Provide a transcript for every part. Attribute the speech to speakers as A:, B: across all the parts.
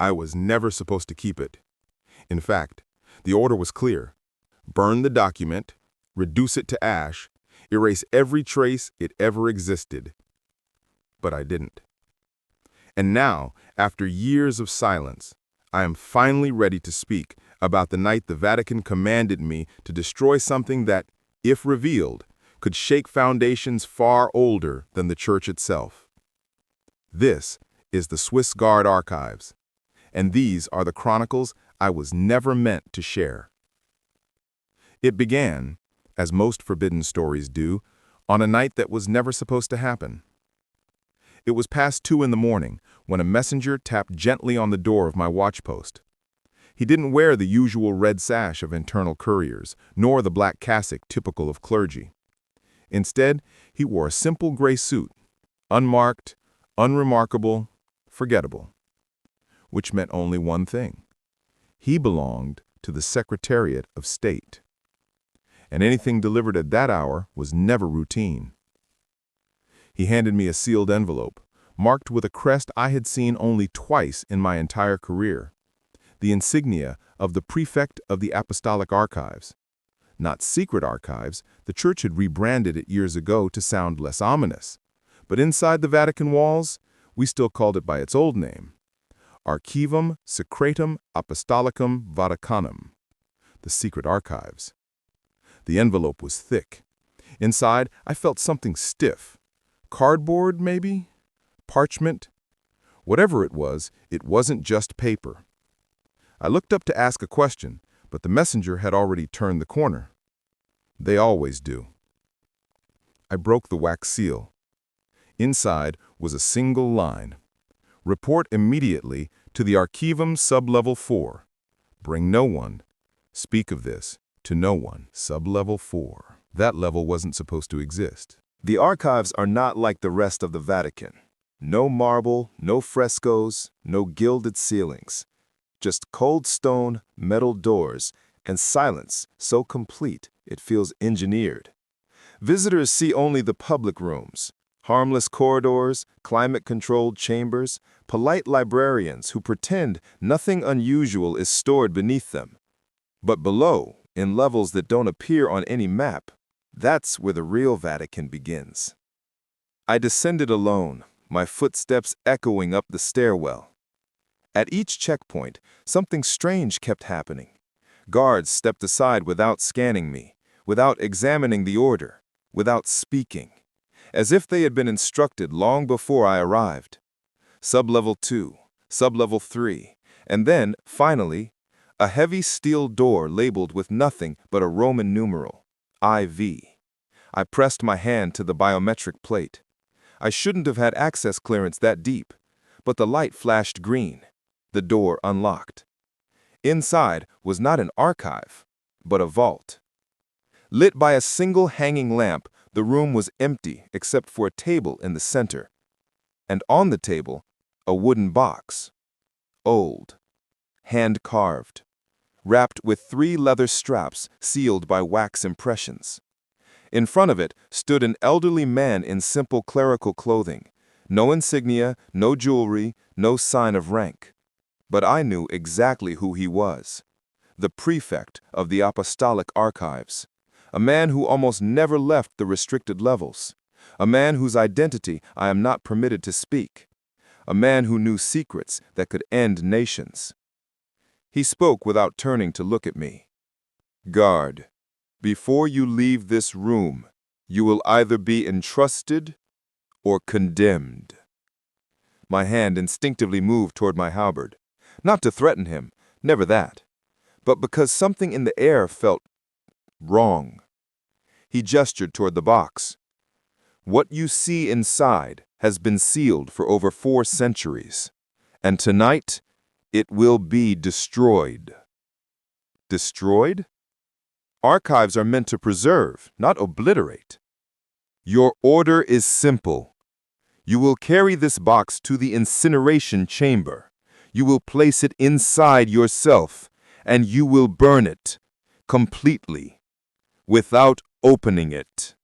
A: I was never supposed to keep it. In fact, the order was clear. Burn the document, reduce it to ash, erase every trace it ever existed. But I didn't. And now, after years of silence, I am finally ready to speak about the night the Vatican commanded me to destroy something that, if revealed, could shake foundations far older than the Church itself. This is the Swiss Guard Archives, and these are the chronicles I was never meant to share. It began, as most forbidden stories do, on a night that was never supposed to happen. It was past 2 in the morning when a messenger tapped gently on the door of my watchpost. He didn't wear the usual red sash of internal couriers, nor the black cassock typical of clergy. Instead, he wore a simple gray suit, unmarked, unremarkable, forgettable, which meant only one thing. He belonged to the Secretariat of State. And anything delivered at that hour was never routine. He handed me a sealed envelope, marked with a crest I had seen only twice in my entire career, the insignia of the Prefect of the Apostolic Archives. Not Secret Archives, the Church had rebranded it years ago to sound less ominous. But inside the Vatican walls, we still called it by its old name, Archivum Secretum Apostolicum Vaticanum, the Secret Archives. The envelope was thick. Inside, I felt something stiff. Cardboard, maybe? Parchment? Whatever it wasn't just paper. I looked up to ask a question, but the messenger had already turned the corner. They always do. I broke the wax seal. Inside was a single line. Report immediately to the Archivum Sublevel 4. Bring no one. Speak of this to no one. Sublevel 4. That level wasn't supposed to exist.
B: The archives are not like the rest of the Vatican. No marble, no frescoes, no gilded ceilings. Just cold stone, metal doors, and silence so complete it feels engineered. Visitors see only the public rooms, harmless corridors, climate-controlled chambers, polite librarians who pretend nothing unusual is stored beneath them. But below, in levels that don't appear on any map, that's where the real Vatican begins. I descended alone, my footsteps echoing up the stairwell. At each checkpoint, something strange kept happening. Guards stepped aside without scanning me, without examining the order, without speaking, as if they had been instructed long before I arrived. Sublevel 2, Sublevel 3, and then, finally, a heavy steel door labeled with nothing but a Roman numeral, IV. I pressed my hand to the biometric plate. I shouldn't have had access clearance that deep, but the light flashed green. The door unlocked. Inside was not an archive, but a vault. Lit by a single hanging lamp, the room was empty except for a table in the center. And on the table, a wooden box. Old. Hand-carved. Wrapped with 3 leather straps sealed by wax impressions. In front of it stood an elderly man in simple clerical clothing. No insignia, no jewelry, no sign of rank. But I knew exactly who he was. The Prefect of the Apostolic Archives. A man who almost never left the restricted levels. A man whose identity I am not permitted to speak. A man who knew secrets that could end nations. He spoke without turning to look at me. Guard, before you leave this room, you will either be entrusted or condemned. My hand instinctively moved toward my halberd. Not to threaten him, never that, but because something in the air felt wrong. He gestured toward the box. What you see inside has been sealed for over 4 centuries, and tonight it will be destroyed. Destroyed? Archives are meant to preserve, not obliterate. Your order is simple. You will carry this box to the incineration chamber. You will place it inside yourself, and you will burn it completely, without opening it.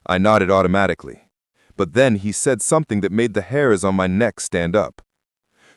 B: I nodded automatically, but then he said something that made the hairs on my neck stand up.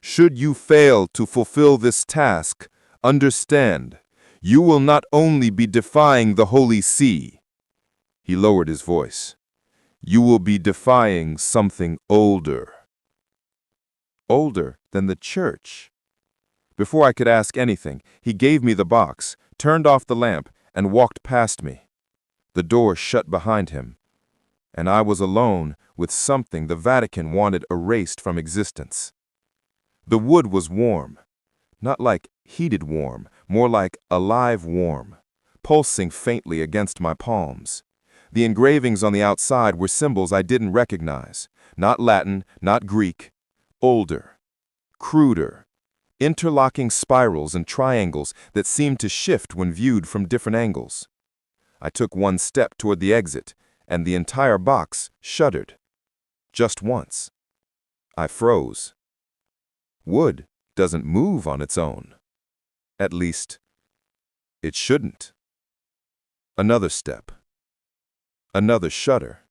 B: Should you fail to fulfill this task, understand, you will not only be defying the Holy See. He lowered his voice. You will be defying something older. Older than the church. Before I could ask anything, he gave me the box, turned off the lamp, and walked past me. The door shut behind him, and I was alone with something the Vatican wanted erased from existence. The wood was warm, not like heated warm, more like alive warm, pulsing faintly against my palms. The engravings on the outside were symbols I didn't recognize, not Latin, not Greek, older, cruder, interlocking spirals and triangles that seemed to shift when viewed from different angles. I took one step toward the exit, and the entire box shuddered. Just once. I froze. Wood doesn't move on its own. At least, it shouldn't. Another step. Another shudder.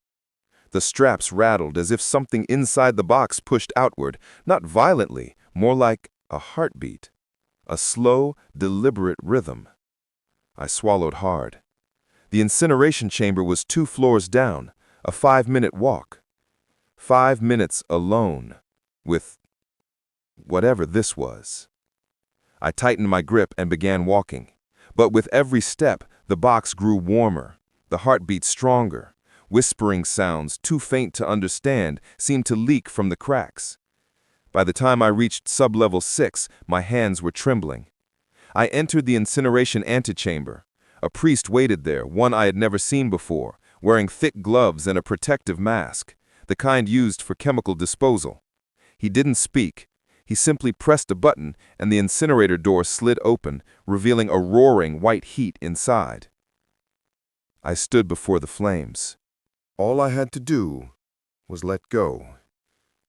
B: The straps rattled as if something inside the box pushed outward, not violently, more like a heartbeat. A slow, deliberate rhythm. I swallowed hard. The incineration chamber was 2 floors down, a 5-minute walk. 5 minutes alone, with whatever this was. I tightened my grip and began walking. But with every step, the box grew warmer, the heartbeat stronger. Whispering sounds, too faint to understand, seemed to leak from the cracks. By the time I reached sub-level 6, my hands were trembling. I entered the incineration antechamber. A priest waited there, one I had never seen before, wearing thick gloves and a protective mask, the kind used for chemical disposal. He didn't speak. He simply pressed a button, and the incinerator door slid open, revealing a roaring white heat inside. I stood before the flames.
A: All I had to do was let go.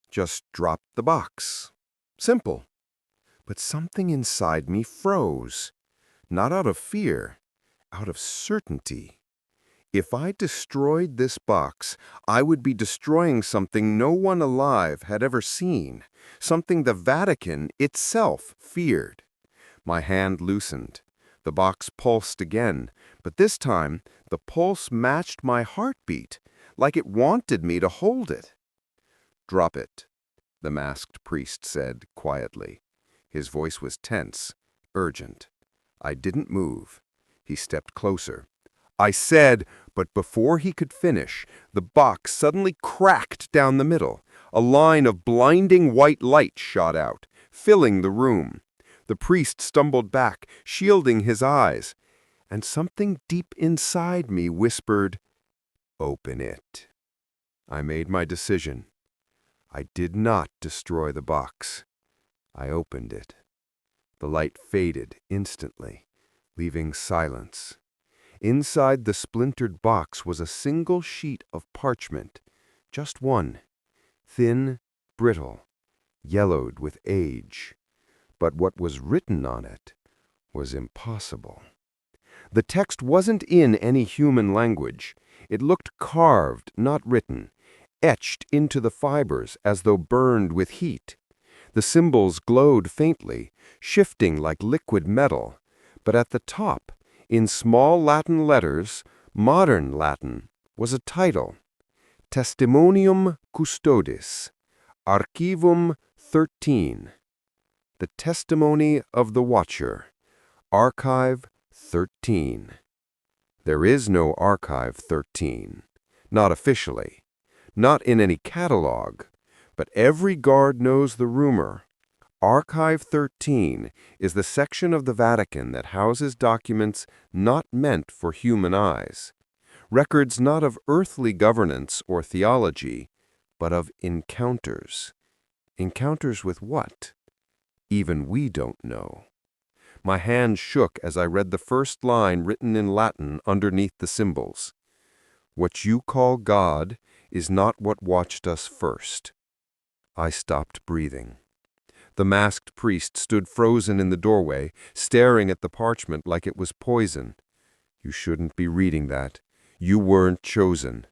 A: Just drop the box. Simple. But something inside me froze. Not out of fear, out of certainty. If I destroyed this box, I would be destroying something no one alive had ever seen, something the Vatican itself feared. My hand loosened. The box pulsed again, but this time the pulse matched my heartbeat, like it wanted me to hold it. "Drop it," the masked priest said quietly. His voice was tense, urgent. I didn't move. He stepped closer. I said, but before he could finish, the box suddenly cracked down the middle. A line of blinding white light shot out, filling the room. The priest stumbled back, shielding his eyes, and something deep inside me whispered, "Open it." I made my decision. I did not destroy the box. I opened it. The light faded instantly, leaving silence. Inside the splintered box was a single sheet of parchment, just one, thin, brittle, yellowed with age. But what was written on it was impossible. The text wasn't in any human language. It looked carved, not written, etched into the fibers as though burned with heat. The symbols glowed faintly, shifting like liquid metal, but at the top, in small Latin letters, modern Latin, was a title, Testimonium Custodis, Archivum 13, the testimony of the Watcher, Archive 13. There is no Archive 13, not officially, not in any catalog, but every guard knows the rumor. Archive 13 is the section of the Vatican that houses documents not meant for human eyes, records not of earthly governance or theology, but of encounters. Encounters with what? Even we don't know. My hand shook as I read the first line written in Latin underneath the symbols. "What you call God is not what watched us first." I stopped breathing. The masked priest stood frozen in the doorway, staring at the parchment like it was poison. "You shouldn't be reading that. You weren't chosen."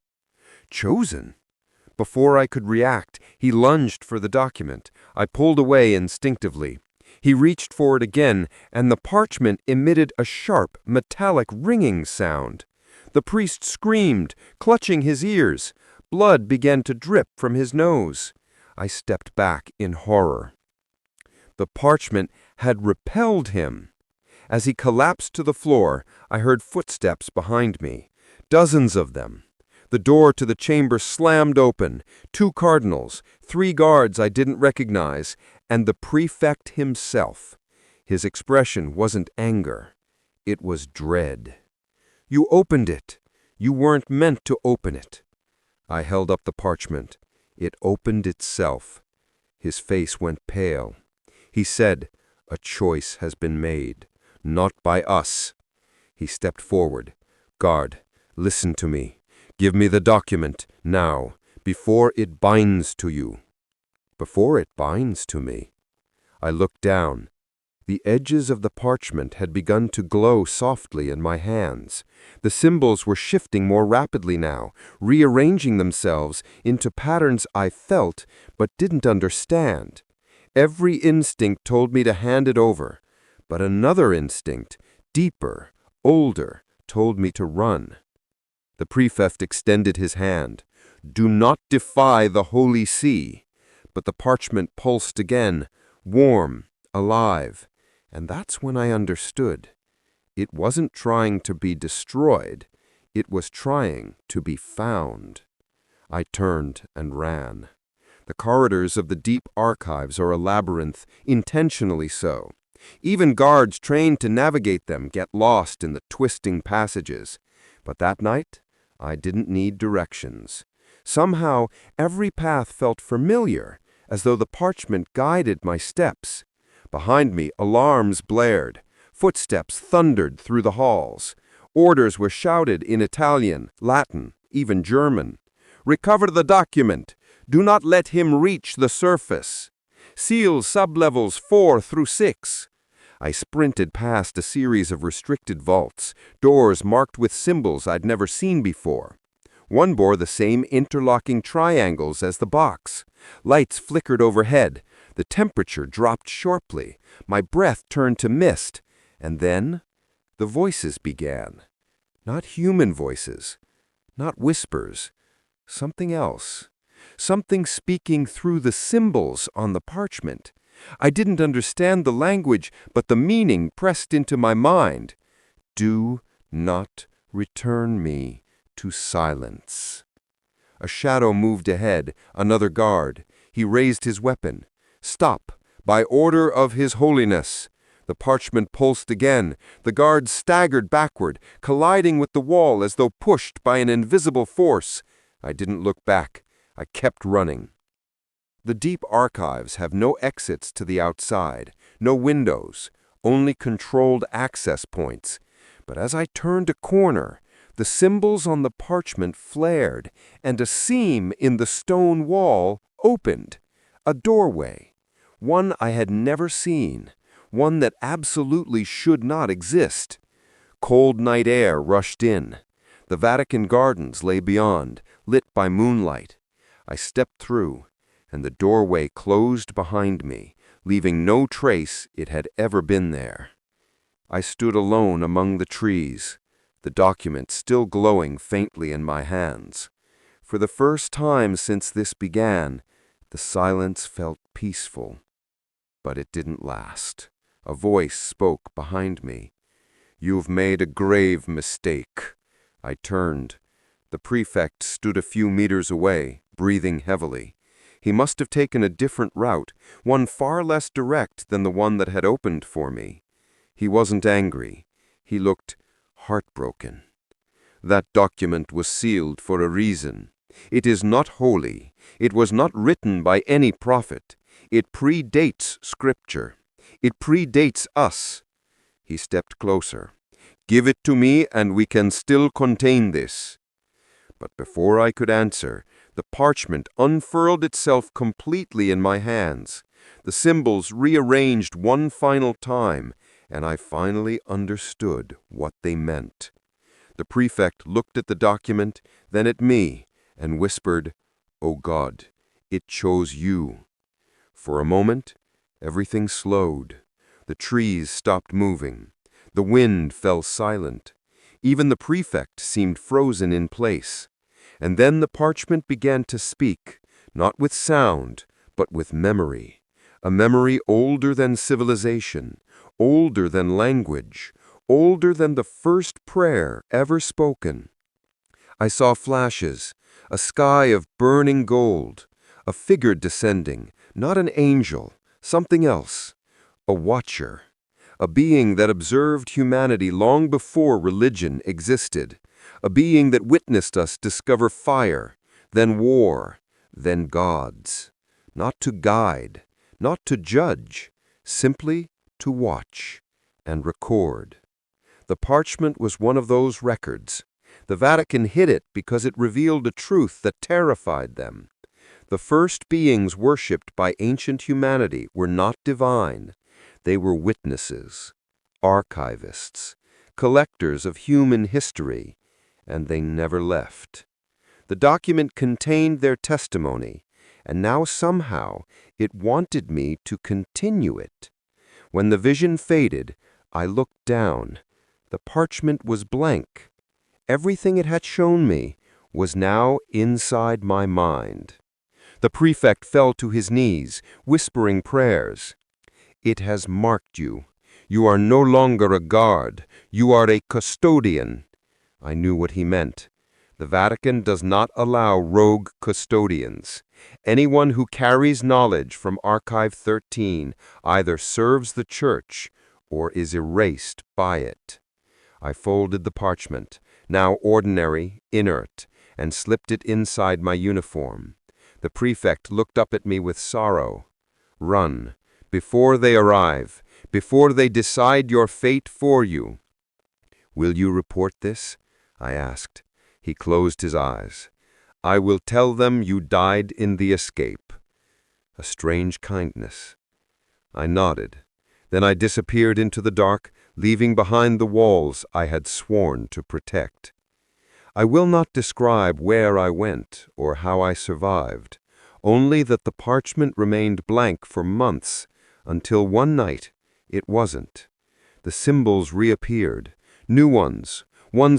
A: Chosen?
C: Before I could react, he lunged for the document. I pulled away instinctively. He reached for it again, and the parchment emitted a sharp, metallic ringing sound. The priest screamed, clutching his ears. Blood began to drip from his nose. I stepped back in horror. The parchment had repelled him. As he collapsed to the floor, I heard footsteps behind me. Dozens of them. The door to the chamber slammed open. 2 cardinals, 3 guards I didn't recognize, and the prefect himself. His expression wasn't anger. It was dread. "You opened it. You weren't meant to open it." I held up the parchment. It opened itself. His face went pale. He said, "A choice has been made. Not by us." He stepped forward. "Guard, listen to me. Give me the document, now, before it binds to you." Before it binds to me? I looked down. The edges of the parchment had begun to glow softly in my hands. The symbols were shifting more rapidly now, rearranging themselves into patterns I felt but didn't understand. Every instinct told me to hand it over, but another instinct, deeper, older, told me to run. The prefect extended his hand. "Do not defy the Holy See." But the parchment pulsed again, warm, alive. And that's when I understood. It wasn't trying to be destroyed. It was trying to be found. I turned and ran. The corridors of the deep archives are a labyrinth, intentionally so. Even guards trained to navigate them get lost in the twisting passages. But that night, I didn't need directions. Somehow, every path felt familiar, as though the parchment guided my steps. Behind me, alarms blared. Footsteps thundered through the halls. Orders were shouted in Italian, Latin, even German. "Recover the document. Do not let him reach the surface. Seal sublevels 4 through 6. I sprinted past a series of restricted vaults, doors marked with symbols I'd never seen before. One bore the same interlocking triangles as the box. Lights flickered overhead. The temperature dropped sharply. My breath turned to mist. And then, the voices began. Not human voices. Not whispers. Something else. Something speaking through the symbols on the parchment. I didn't understand the language, but the meaning pressed into my mind. "Do not return me to silence." A shadow moved ahead, another guard. He raised his weapon. "Stop, by order of His Holiness." The parchment pulsed again. The guard staggered backward, colliding with the wall as though pushed by an invisible force. I didn't look back. I kept running. The deep archives have no exits to the outside, no windows, only controlled access points. But as I turned a corner, the symbols on the parchment flared, and a seam in the stone wall opened. A doorway. One I had never seen. One that absolutely should not exist. Cold night air rushed in. The Vatican gardens lay beyond, lit by moonlight. I stepped through, and the doorway closed behind me, leaving no trace it had ever been there. I stood alone among the trees, the document still glowing faintly in my hands. For the first time since this began, the silence felt peaceful. But it didn't last. A voice spoke behind me. "You've made a grave mistake." I turned. The prefect stood a few meters away, breathing heavily. He must have taken a different route, one far less direct than the one that had opened for me. He wasn't angry. He looked heartbroken. "That document was sealed for a reason. It is not holy. It was not written by any prophet. It predates Scripture. It predates us." He stepped closer. "Give it to me and we can still contain this." But before I could answer, the parchment unfurled itself completely in my hands. The symbols rearranged one final time, and I finally understood what they meant. The prefect looked at the document, then at me, and whispered, O God, it chose you. For a moment, everything slowed. The trees stopped moving. The wind fell silent. Even the prefect seemed frozen in place. And then the parchment began to speak, not with sound, but with memory. A memory older than civilization, older than language, older than the first prayer ever spoken. I saw flashes, a sky of burning gold, a figure descending, not an angel, something else, a watcher, a being that observed humanity long before religion existed, a being that witnessed us discover fire, then war, then gods, not to guide, not to judge, simply to watch and record. The parchment was one of those records. The Vatican hid it because it revealed a truth that terrified them. The first beings worshipped by ancient humanity were not divine. They were witnesses, archivists, collectors of human history, and they never left. The document contained their testimony, and now somehow it wanted me to continue it. When the vision faded, I looked down. The parchment was blank. Everything it had shown me was now inside my mind. The prefect fell to his knees, whispering prayers. It has marked you. You are no longer a guard. You are a custodian. I knew what he meant. The Vatican does not allow rogue custodians. Anyone who carries knowledge from Archive 13 either serves the Church or is erased by it. I folded the parchment, now ordinary, inert, and slipped it inside my uniform. The prefect looked up at me with sorrow. Run, before they arrive, before they decide your fate for you. Will you report this? I asked. He closed his eyes. I will tell them you died in the escape. A strange kindness. I nodded. Then I disappeared into the dark, leaving behind the walls I had sworn to protect. I will not describe where I went or how I survived, only that the parchment remained blank for months, until one night it wasn't. The symbols reappeared, new ones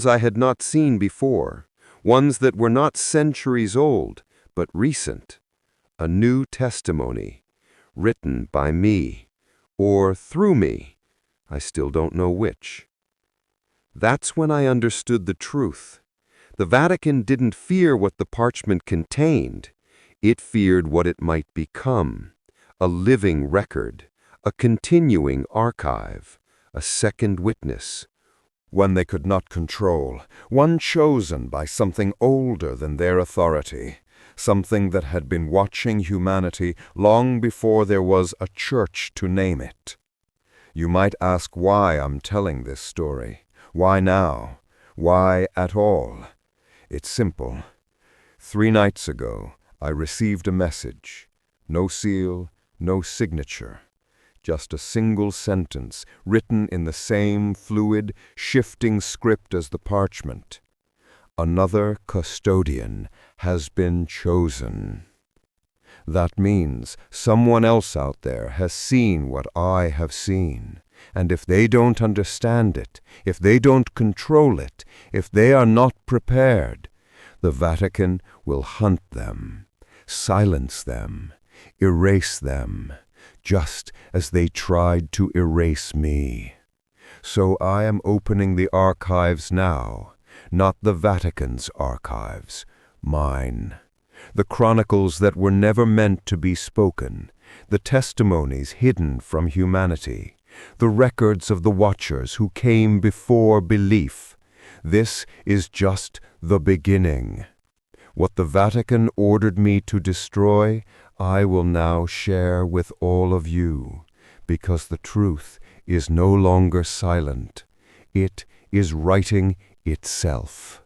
C: I had not seen before, ones that were not centuries old, but recent. A new testimony, written by me, or through me. I still don't know which. That's when I understood the truth. The Vatican didn't fear what the parchment contained. It feared what it might become. A living record, a continuing archive, a second witness.
B: One they could not control, one chosen by something older than their authority, something that had been watching humanity long before there was a church to name it. You might ask why I'm telling this story. Why now? Why at all? It's simple. 3 nights ago, I received a message. No seal, no signature. Just a single sentence written in the same fluid, shifting script as the parchment. Another custodian has been chosen. That means someone else out there has seen what I have seen. And if they don't understand it, if they don't control it, if they are not prepared, the Vatican will hunt them, silence them, erase them, just as they tried to erase me. So I am opening the archives now, not the Vatican's archives, mine. The chronicles that were never meant to be spoken, the testimonies hidden from humanity, the records of the watchers who came before belief. This is just the beginning. What the Vatican ordered me to destroy, I will now share with all of you, because the truth is no longer silent. It is writing itself.